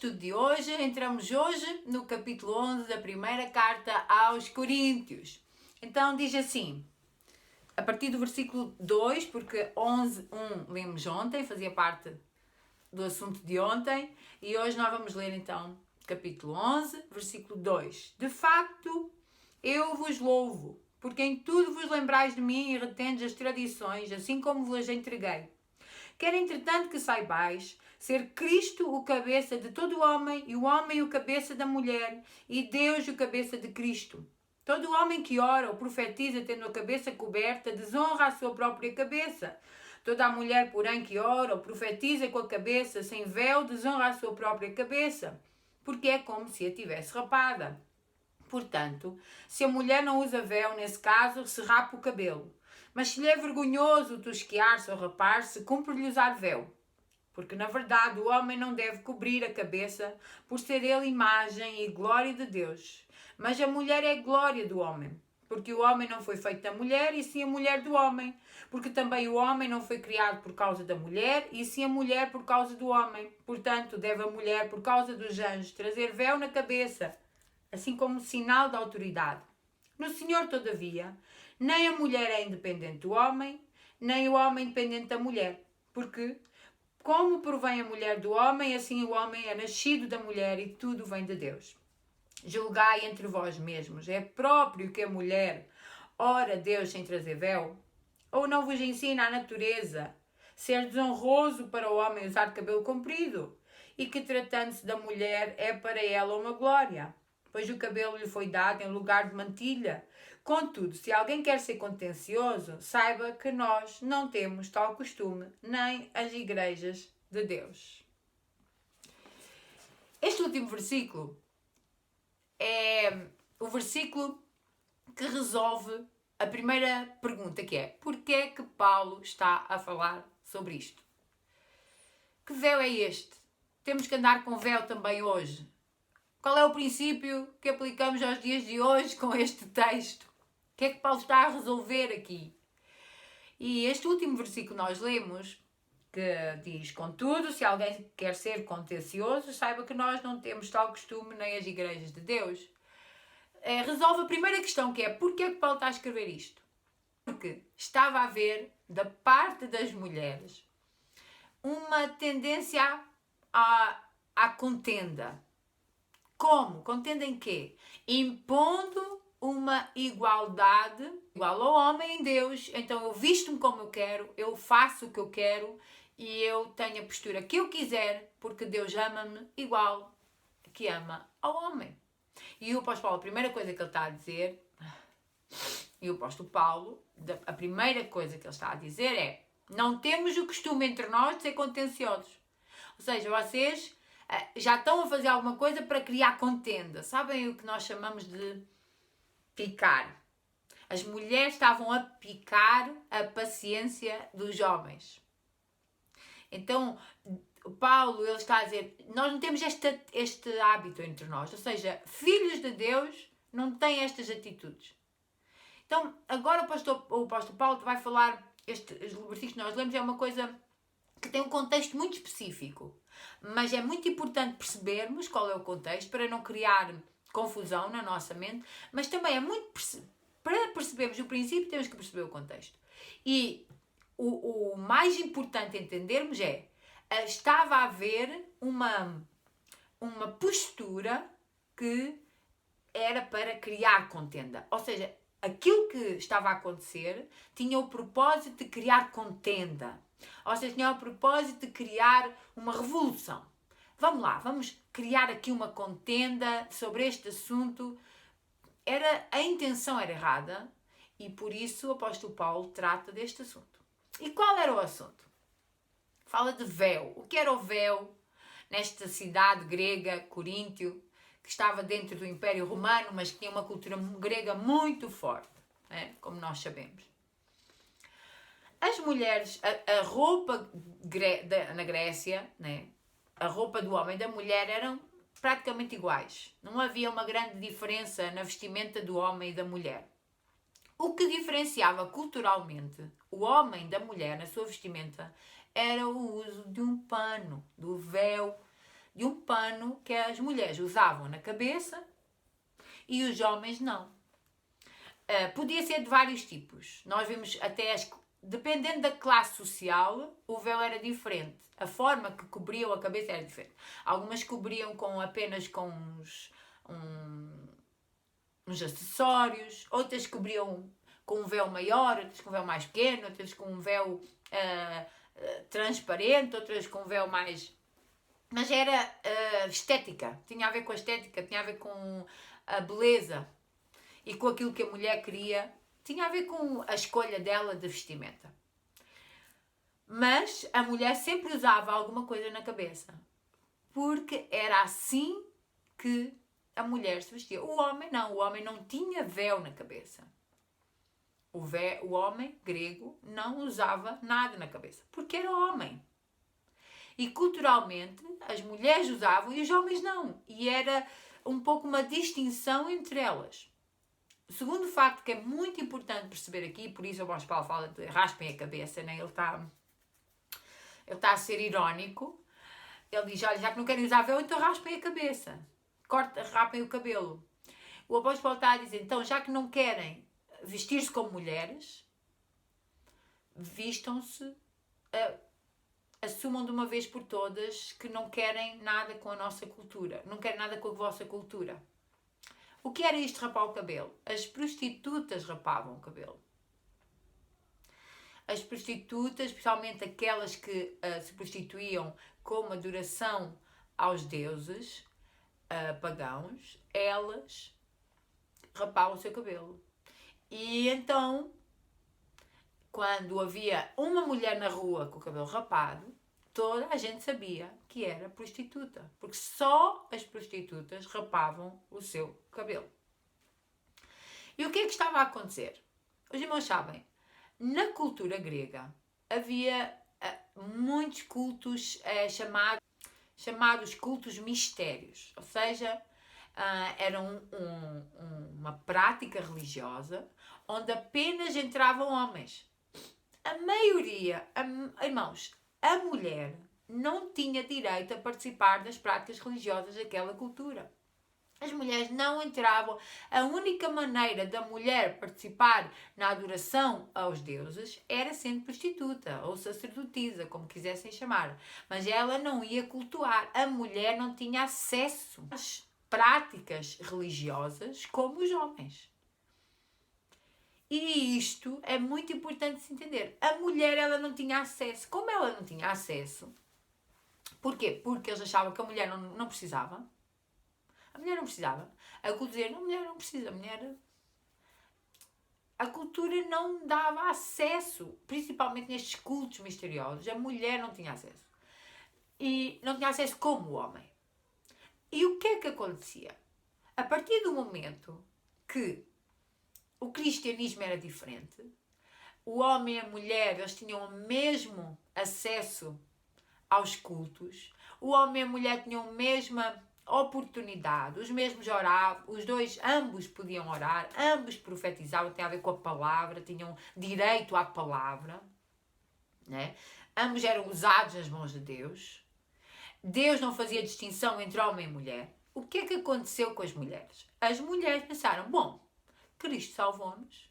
estudo de hoje, entramos hoje no capítulo 11 da primeira carta aos Coríntios. Então diz assim, a partir do versículo 2, porque 11:1 lemos ontem, fazia parte do assunto de ontem, e hoje nós vamos ler então capítulo 11, versículo 2. De facto, eu vos louvo, porque em tudo vos lembrais de mim e retendes as tradições, assim como vos entreguei. Quero, entretanto, que saibais ser Cristo o cabeça de todo o homem, e o homem o cabeça da mulher, e Deus o cabeça de Cristo. Todo homem que ora ou profetiza tendo a cabeça coberta, desonra a sua própria cabeça. Toda a mulher, porém, que ora ou profetiza com a cabeça sem véu, desonra a sua própria cabeça, porque é como se a tivesse rapada. Portanto, se a mulher não usa véu, nesse caso, se rapa o cabelo. Mas se lhe é vergonhoso tosquiar-se ou rapar-se, cumpre-lhe usar véu. Porque, na verdade, o homem não deve cobrir a cabeça, por ser ele imagem e glória de Deus. Mas a mulher é glória do homem. Porque o homem não foi feito da mulher, e sim a mulher do homem. Porque também o homem não foi criado por causa da mulher, e sim a mulher por causa do homem. Portanto, deve a mulher, por causa dos anjos, trazer véu na cabeça, assim como sinal de autoridade. No Senhor, todavia, nem a mulher é independente do homem, nem o homem independente da mulher. Porque, como provém a mulher do homem, assim o homem é nascido da mulher e tudo vem de Deus. Julgai entre vós mesmos, é próprio que a mulher ore a Deus sem trazer véu? Ou não vos ensina a natureza ser desonroso para o homem usar cabelo comprido? E que, tratando-se da mulher, é para ela uma glória, pois o cabelo lhe foi dado em lugar de mantilha. Contudo, se alguém quer ser contencioso, saiba que nós não temos tal costume, nem as igrejas de Deus. Este último versículo é o versículo que resolve a primeira pergunta, que é: porquê é que Paulo está a falar sobre isto? Que véu é este? Temos que andar com véu também hoje. Qual é o princípio que aplicamos aos dias de hoje com este texto? O que é que Paulo está a resolver aqui? E este último versículo nós lemos, que diz: contudo, se alguém quer ser contencioso, saiba que nós não temos tal costume nem as igrejas de Deus. Resolve a primeira questão, que é: porquê é que Paulo está a escrever isto? Porque estava a haver, da parte das mulheres, uma tendência à contenda. Como? Contenda em quê? Impondo uma igualdade igual ao homem em Deus. Então eu visto-me como eu quero, eu faço o que eu quero e eu tenho a postura que eu quiser, porque Deus ama-me igual que ama ao homem. E o apóstolo Paulo, a primeira coisa que ele está a dizer, e o apóstolo Paulo, a primeira coisa que ele está a dizer é: não temos o costume entre nós de ser contenciosos. Ou seja, vocês já estão a fazer alguma coisa para criar contenda. Sabem o que nós chamamos de picar? As mulheres estavam a picar a paciência dos homens. Então, Paulo, ele está a dizer: nós não temos este hábito entre nós. Ou seja, filhos de Deus não têm estas atitudes. Então, agora o apóstolo Paulo vai falar, este versículo que nós lemos é uma coisa que tem um contexto muito específico. Mas é muito importante percebermos qual é o contexto para não criar confusão na nossa mente. Mas também é muito... Para percebermos o princípio, temos que perceber o contexto. E o mais importante entendermos é: estava a haver uma postura que era para criar contenda. Ou seja, aquilo que estava a acontecer tinha o propósito de criar contenda. Ou seja, tinha o propósito de criar uma revolução. Vamos lá, vamos criar aqui uma contenda sobre este assunto. A intenção era errada e por isso o apóstolo Paulo trata deste assunto. E qual era o assunto? Fala de véu. O que era o véu nesta cidade grega, Coríntio, que estava dentro do Império Romano, mas que tinha uma cultura grega muito forte, como nós sabemos. As mulheres, a roupa na Grécia, a roupa do homem e da mulher eram praticamente iguais. Não havia uma grande diferença na vestimenta do homem e da mulher. O que diferenciava culturalmente o homem da mulher na sua vestimenta era o uso de um pano, do véu de um pano que as mulheres usavam na cabeça e os homens não. Podia ser de vários tipos. Nós vimos até, dependendo da classe social, o véu era diferente. A forma que cobriam a cabeça era diferente. Algumas cobriam apenas com uns acessórios, outras cobriam com um véu maior, outras com um véu mais pequeno, outras com um véu transparente, outras com um véu mais... Mas era estética, tinha a ver com a estética, tinha a ver com a beleza e com aquilo que a mulher queria, tinha a ver com a escolha dela de vestimenta. Mas a mulher sempre usava alguma coisa na cabeça, porque era assim que a mulher se vestia. O homem não tinha véu na cabeça. O homem grego não usava nada na cabeça, porque era homem. E culturalmente as mulheres usavam e os homens não. E era um pouco uma distinção entre elas. O segundo facto que é muito importante perceber aqui, por isso o Apóstolo Paulo fala de raspem a cabeça, né? Ele está a ser irónico. Ele diz, olha, já que não querem usar véu, então raspem a cabeça. Rapem o cabelo. O Apóstolo Paulo está a dizer, então, já que não querem vestir-se como mulheres, vistam-se, assumam de uma vez por todas que não querem nada com a nossa cultura, não querem nada com a vossa cultura. O que era isto, rapar o cabelo? As prostitutas rapavam o cabelo. As prostitutas, especialmente aquelas que se prostituíam como adoração aos deuses pagãos, elas rapavam o seu cabelo. E então, quando havia uma mulher na rua com o cabelo rapado, toda a gente sabia que era prostituta, porque só as prostitutas rapavam o seu cabelo. E o que é que estava a acontecer? Os irmãos sabem, na cultura grega havia muitos cultos chamados cultos mistérios, ou seja, era uma prática religiosa onde apenas entravam homens. A maioria, irmãos, a mulher não tinha direito a participar das práticas religiosas daquela cultura. As mulheres não entravam. A única maneira da mulher participar na adoração aos deuses era sendo prostituta ou sacerdotisa, como quisessem chamar. Mas ela não ia cultuar. A mulher não tinha acesso às práticas religiosas como os homens. E isto é muito importante se entender. A mulher, ela não tinha acesso. Como ela não tinha acesso? Porquê? Porque eles achavam que a mulher não precisava. A mulher não precisava. A cultura dizia, não, a mulher não precisa. A cultura não dava acesso, principalmente nestes cultos misteriosos. A mulher não tinha acesso. E não tinha acesso como o homem. E o que é que acontecia? A partir do momento que o cristianismo era diferente, o homem e a mulher, eles tinham o mesmo acesso aos cultos, o homem e a mulher tinham a mesma oportunidade, os mesmos oravam, ambos podiam orar, ambos profetizavam, tinha a ver com a palavra, tinham direito à palavra, né? Ambos eram usados nas mãos de Deus. Deus não fazia distinção entre homem e mulher. O que é que aconteceu com as mulheres? As mulheres pensaram, bom, Cristo salvou-nos,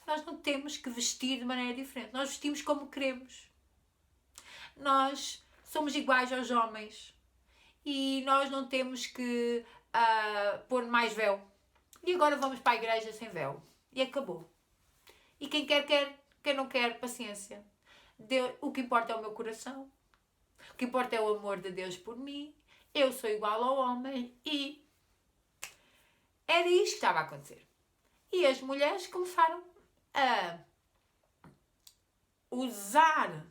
nós não temos que vestir de maneira diferente, nós vestimos como queremos. Nós somos iguais aos homens e nós não temos que pôr mais véu. E agora vamos para a igreja sem véu. E acabou. E quem quer, quem não quer, paciência. O que importa é o meu coração. O que importa é o amor de Deus por mim. Eu sou igual ao homem e era isto que estava a acontecer. E as mulheres começaram a usar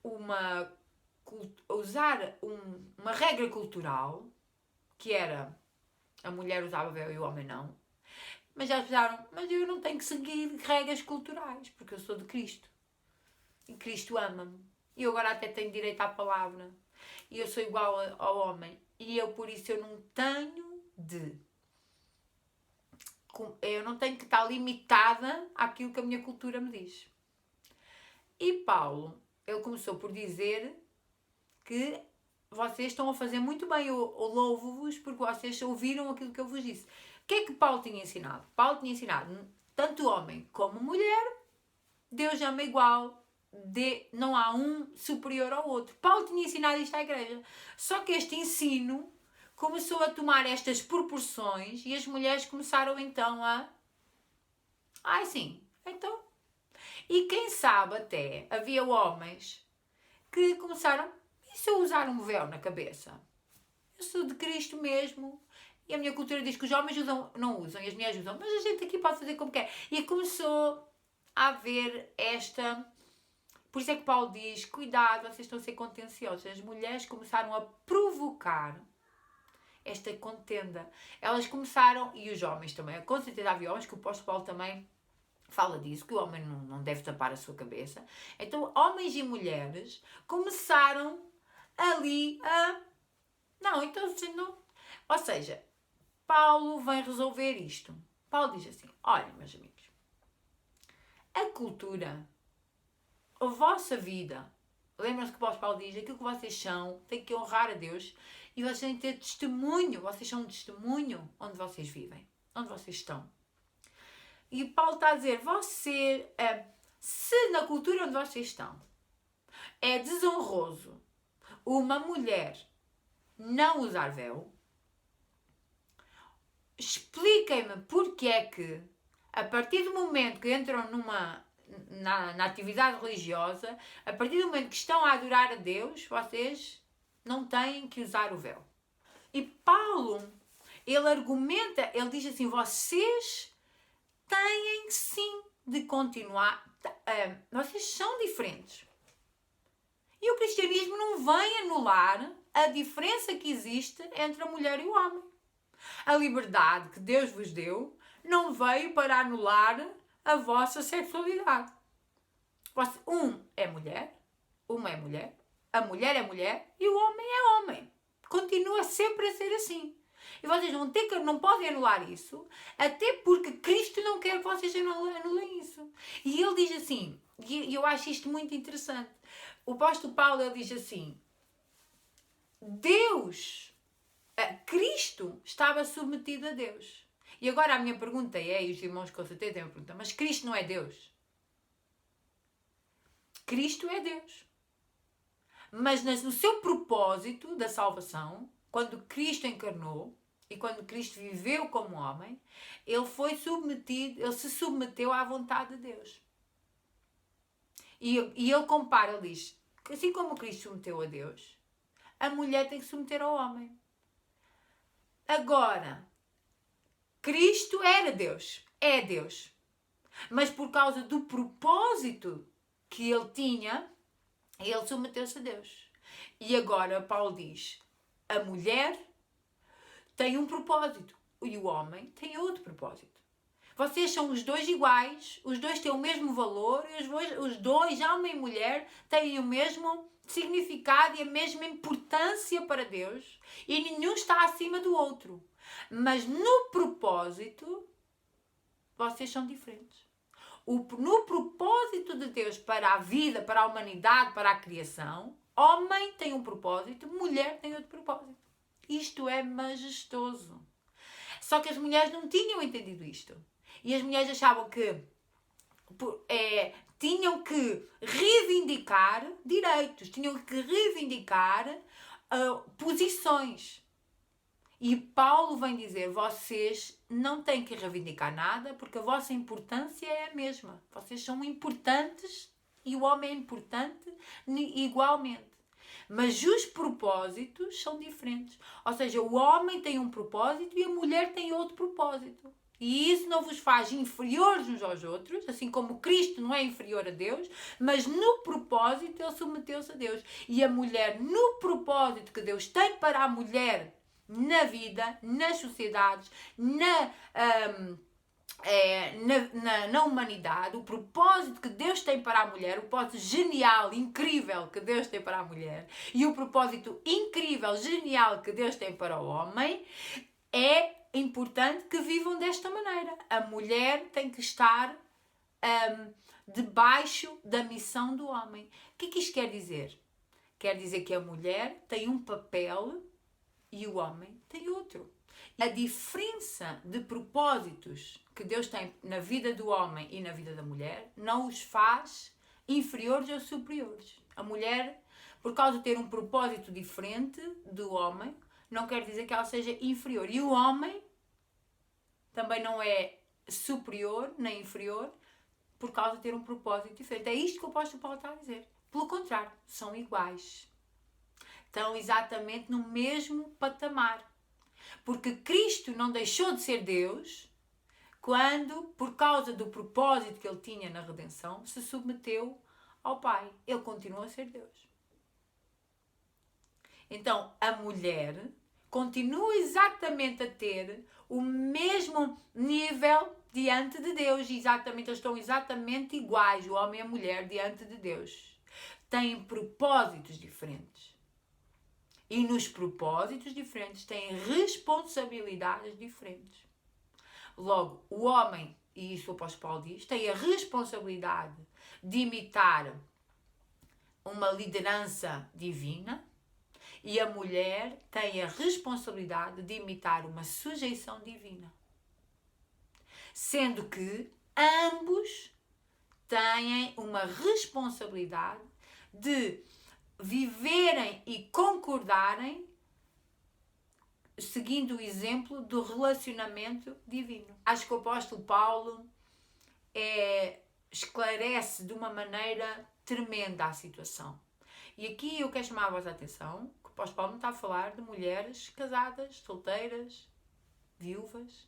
uma regra cultural, que era a mulher usava véu e o homem não. Mas elas pensaram, mas eu não tenho que seguir regras culturais, porque eu sou de Cristo. E Cristo ama-me. E eu agora até tenho direito à palavra. E eu sou igual ao homem. E por isso eu não tenho que estar limitada àquilo que a minha cultura me diz. E Paulo, ele começou por dizer que vocês estão a fazer muito bem, eu louvo-vos porque vocês ouviram aquilo que eu vos disse. O que é que Paulo tinha ensinado? Paulo tinha ensinado, tanto homem como mulher, Deus ama igual, não há um superior ao outro. Paulo tinha ensinado isto à igreja. Só que este ensino começou a tomar estas proporções e as mulheres começaram então a... Ai sim, então... E quem sabe até havia homens que começaram... E se eu usar um véu na cabeça? Eu sou de Cristo mesmo. E a minha cultura diz que os homens usam, não usam e as mulheres usam. Mas a gente aqui pode fazer como quer. E começou a haver esta... Por isso é que Paulo diz, cuidado, vocês estão a ser contenciosos. As mulheres começaram a provocar esta contenda. Elas começaram, e os homens também, com certeza havia homens, que o apóstolo Paulo também fala disso, que o homem não deve tapar a sua cabeça. Então, homens e mulheres começaram ali a... Não, então, não... Ou seja, Paulo vem resolver isto. Paulo diz assim, olha, meus amigos, a cultura, a vossa vida, lembram-se que o apóstolo Paulo diz, aquilo que vocês são, tem que honrar a Deus, e vocês têm que ter testemunho, vocês são um testemunho onde vocês vivem, onde vocês estão. E Paulo está a dizer, se na cultura onde vocês estão é desonroso uma mulher não usar véu, expliquem-me porque é que, a partir do momento que entram na atividade religiosa, a partir do momento que estão a adorar a Deus, vocês não têm que usar o véu. E Paulo, ele argumenta, ele diz assim, vocês têm sim de continuar, vocês são diferentes. E o cristianismo não vem anular a diferença que existe entre a mulher e o homem. A liberdade que Deus vos deu não veio para anular a vossa sexualidade. Um é mulher, uma é mulher, a mulher é mulher e o homem é homem. Continua sempre a ser assim. E vocês não podem anular isso, até porque Cristo não quer que vocês anulem isso. E ele diz assim, e eu acho isto muito interessante, o apóstolo Paulo ele diz assim, Cristo estava submetido a Deus. E agora a minha pergunta é, e os irmãos com certeza têm uma pergunta, mas Cristo não é Deus? Cristo é Deus. Mas no seu propósito da salvação, quando Cristo encarnou e quando Cristo viveu como homem, ele se submeteu à vontade de Deus. E ele compara, ele diz, assim como Cristo submeteu a Deus, a mulher tem que submeter ao homem. Agora, Cristo era Deus, é Deus. Mas por causa do propósito que ele tinha, ele submeteu-se a Deus. E agora Paulo diz, a mulher tem um propósito e o homem tem outro propósito. Vocês são os dois iguais, os dois têm o mesmo valor, os dois, homem e mulher, têm o mesmo significado e a mesma importância para Deus e nenhum está acima do outro. Mas no propósito, vocês são diferentes. No propósito de Deus para a vida, para a humanidade, para a criação, homem tem um propósito, mulher tem outro propósito. Isto é majestoso. Só que as mulheres não tinham entendido isto. E as mulheres achavam que tinham que reivindicar direitos, tinham que reivindicar posições. E Paulo vem dizer, vocês não têm que reivindicar nada, porque a vossa importância é a mesma. Vocês são importantes e o homem é importante igualmente. Mas os propósitos são diferentes. Ou seja, o homem tem um propósito e a mulher tem outro propósito. E isso não vos faz inferiores uns aos outros, assim como Cristo não é inferior a Deus, mas no propósito ele submeteu-se a Deus. E a mulher, no propósito que Deus tem para a mulher na vida, nas sociedades, na humanidade, o propósito que Deus tem para a mulher, o propósito genial, incrível que Deus tem para a mulher e o propósito incrível, genial que Deus tem para o homem, é importante que vivam desta maneira. A mulher tem que estar debaixo da missão do homem. O que é que isto quer dizer? quer dizer que a mulher tem um papel e o homem tem outro. A diferença de propósitos que Deus tem na vida do homem e na vida da mulher não os faz inferiores ou superiores. A mulher, por causa de ter um propósito diferente do homem, não quer dizer que ela seja inferior. E o homem também não é superior nem inferior por causa de ter um propósito diferente. É isto que o apóstolo Paulo está a dizer. Pelo contrário, são iguais. Estão exatamente no mesmo patamar. Porque Cristo não deixou de ser Deus quando, por causa do propósito que ele tinha na redenção, se submeteu ao Pai. Ele continua a ser Deus. Então, a mulher continua exatamente a ter o mesmo nível diante de Deus. Exatamente, eles estão exatamente iguais, o homem e a mulher, diante de Deus. Têm propósitos diferentes. E nos propósitos diferentes têm responsabilidades diferentes. Logo, o homem, e isso o apóstolo Paulo diz, tem a responsabilidade de imitar uma liderança divina e a mulher tem a responsabilidade de imitar uma sujeição divina. Sendo que ambos têm uma responsabilidade de viverem e concordarem seguindo o exemplo do relacionamento divino. Acho que o apóstolo Paulo esclarece de uma maneira tremenda a situação. E aqui eu quero chamar a vossa atenção que o apóstolo Paulo não está a falar de mulheres casadas, solteiras, viúvas.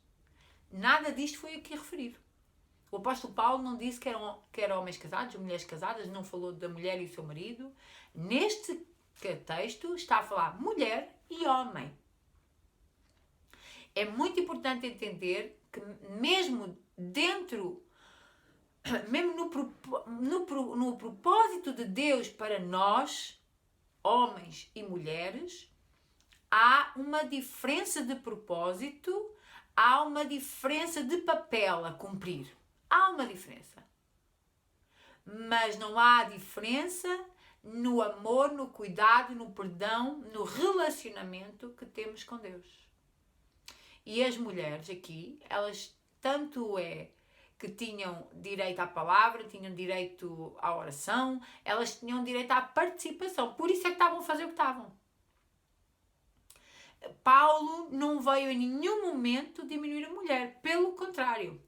Nada disto foi aqui referido. O apóstolo Paulo não disse que eram homens casados, mulheres casadas, não falou da mulher e o seu marido. Neste texto está a falar mulher e homem. É muito importante entender que mesmo no propósito de Deus para nós, homens e mulheres, há uma diferença de propósito, há uma diferença de papel a cumprir. Há uma diferença. Mas não há diferença no amor, no cuidado, no perdão, no relacionamento que temos com Deus. E as mulheres aqui, elas tanto que tinham direito à palavra, tinham direito à oração, elas tinham direito à participação. Por isso é que estavam a fazer o que estavam. Paulo não veio em nenhum momento diminuir a mulher, pelo contrário.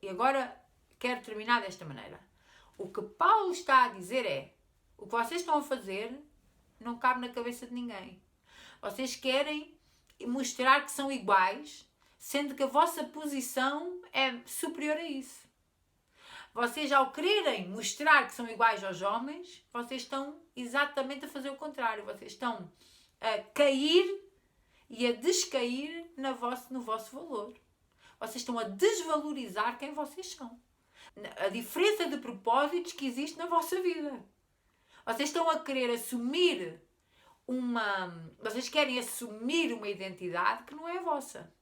E agora quero terminar desta maneira. O que Paulo está a dizer é: o que vocês estão a fazer não cabe na cabeça de ninguém. Vocês querem mostrar que são iguais, sendo que a vossa posição é superior a isso. Vocês, ao quererem mostrar que são iguais aos homens, vocês estão exatamente a fazer o contrário. Vocês estão a cair e a descair no vosso valor. Vocês estão a desvalorizar quem vocês são. A diferença de propósitos que existe na vossa vida. Vocês estão a querer assumir Vocês querem assumir uma identidade que não é a vossa.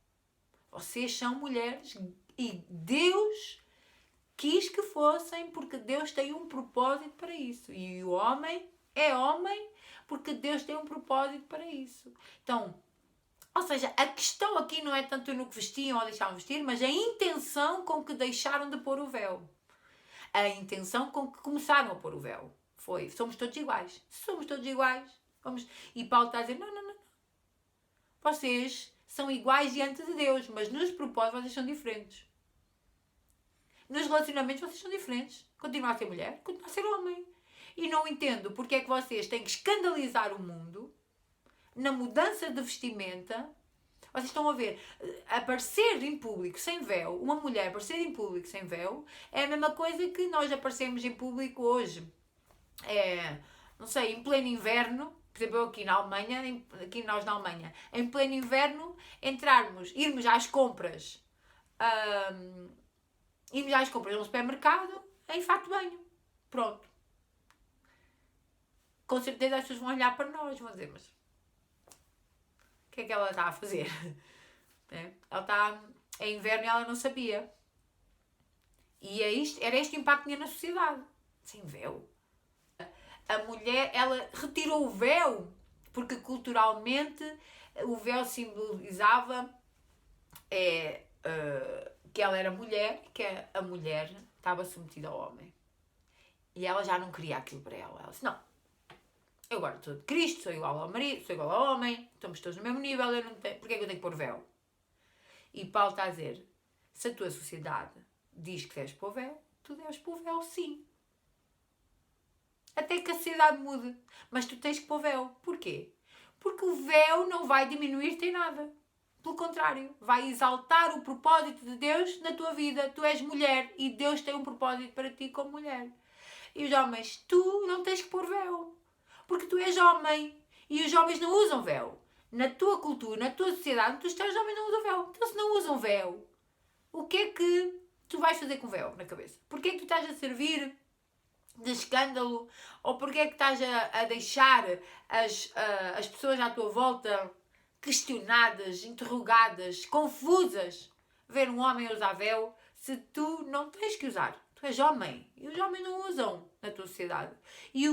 Vocês são mulheres e Deus quis que fossem, porque Deus tem um propósito para isso. E o homem é homem porque Deus tem um propósito para isso. Então, ou seja, a questão aqui não é tanto no que vestiam ou deixavam vestir, mas a intenção com que deixaram de pôr o véu. A intenção com que começaram a pôr o véu. Foi: somos todos iguais. Se somos todos iguais, vamos... E Paulo está a dizer: não. Vocês são iguais diante de Deus, mas nos propósitos vocês são diferentes. Nos relacionamentos vocês são diferentes. Continua a ser mulher, continua a ser homem. E não entendo porque é que vocês têm que escandalizar o mundo na mudança de vestimenta. Vocês estão a ver, aparecer em público sem véu, uma mulher aparecer em público sem véu, é a mesma coisa que nós aparecemos em público hoje. Não sei, em pleno inverno, por exemplo, aqui na Alemanha, nós na Alemanha, em pleno inverno, irmos às compras, num supermercado, em fato de banho. Pronto. Com certeza as pessoas vão olhar para nós, vão dizer: mas o que é que ela está a fazer? Ela está em inverno e ela não sabia. E era este o impacto que tinha na sociedade. Sem véu. a mulher, ela retirou o véu, porque culturalmente o véu simbolizava que ela era mulher e que a mulher estava submetida ao homem. E ela já não queria aquilo para ela. Ela disse, não, eu agora sou de Cristo, sou igual ao marido, sou igual ao homem, estamos todos no mesmo nível, eu não tenho, porque é que eu tenho que pôr véu? E Paulo está a dizer, se a tua sociedade diz que deves pôr véu, tu deves pôr véu sim. Até que a sociedade mude. Mas tu tens que pôr véu. Porquê? Porque o véu não vai diminuir-te em nada. Pelo contrário, vai exaltar o propósito de Deus na tua vida. Tu és mulher e Deus tem um propósito para ti como mulher. E os homens, tu não tens que pôr véu. Porque tu és homem. E os homens não usam véu. Na tua cultura, na tua sociedade, os teus homens não usam véu. Então se não usam véu, o que é que tu vais fazer com véu na cabeça? Porquê é que tu estás a servir de escândalo? Ou porquê é que estás a deixar as pessoas à tua volta questionadas, interrogadas, confusas, ver um homem usar véu, se tu não tens que usar? Tu és homem. E os homens não usam na tua sociedade. E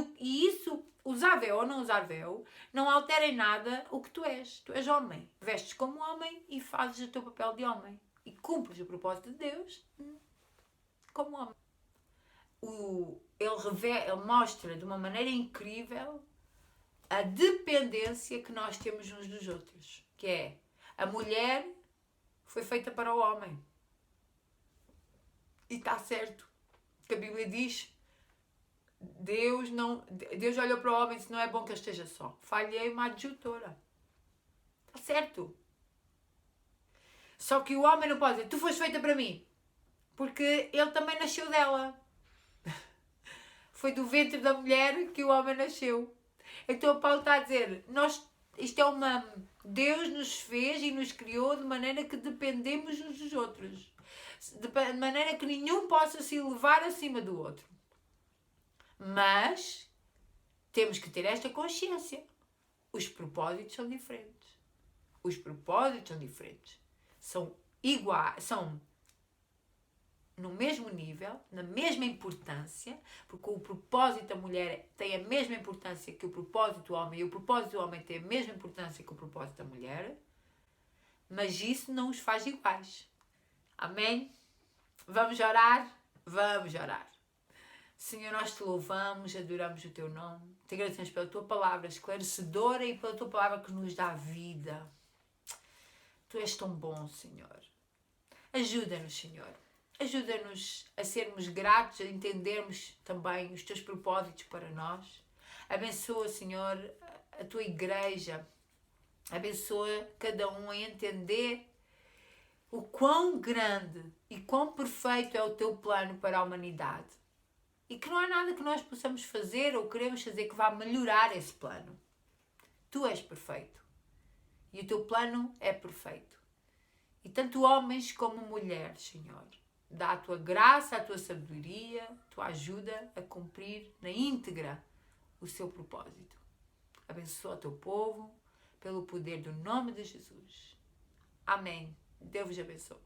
isso, usar véu ou não usar véu, não altera em nada o que tu és. Tu és homem. Vestes como homem e fazes o teu papel de homem. E cumpres o propósito de Deus como homem. Ele mostra de uma maneira incrível a dependência que nós temos uns dos outros. Que é, a mulher foi feita para o homem. E está certo. Que a Bíblia diz, Deus olhou para o homem e disse, não é bom que ele esteja só. Falhei uma adjutora. Está certo. Só que o homem não pode dizer, tu foste feita para mim. Porque ele também nasceu dela. Foi do ventre da mulher que o homem nasceu. Então Paulo está a dizer, Deus nos fez e nos criou de maneira que dependemos uns dos outros. De maneira que nenhum possa se elevar acima do outro. Mas temos que ter esta consciência. Os propósitos são diferentes. Os propósitos são diferentes. São iguais, são no mesmo nível, na mesma importância, porque o propósito da mulher tem a mesma importância que o propósito do homem, e o propósito do homem tem a mesma importância que o propósito da mulher, mas isso não os faz iguais. Amém? Vamos orar? Vamos orar. Senhor, nós te louvamos, adoramos o teu nome, te agradecemos pela tua palavra esclarecedora e pela tua palavra que nos dá vida. Tu és tão bom, Senhor. Ajuda-nos, Senhor. Ajuda-nos a sermos gratos, a entendermos também os teus propósitos para nós. Abençoa, Senhor, a tua igreja. Abençoa cada um a entender o quão grande e quão perfeito é o teu plano para a humanidade. E que não há nada que nós possamos fazer ou queremos fazer que vá melhorar esse plano. Tu és perfeito. E o teu plano é perfeito. E tanto homens como mulheres, Senhor, dá a tua graça, a tua sabedoria, a tua ajuda a cumprir na íntegra o seu propósito. Abençoa o teu povo pelo poder do nome de Jesus. Amém. Deus vos abençoe.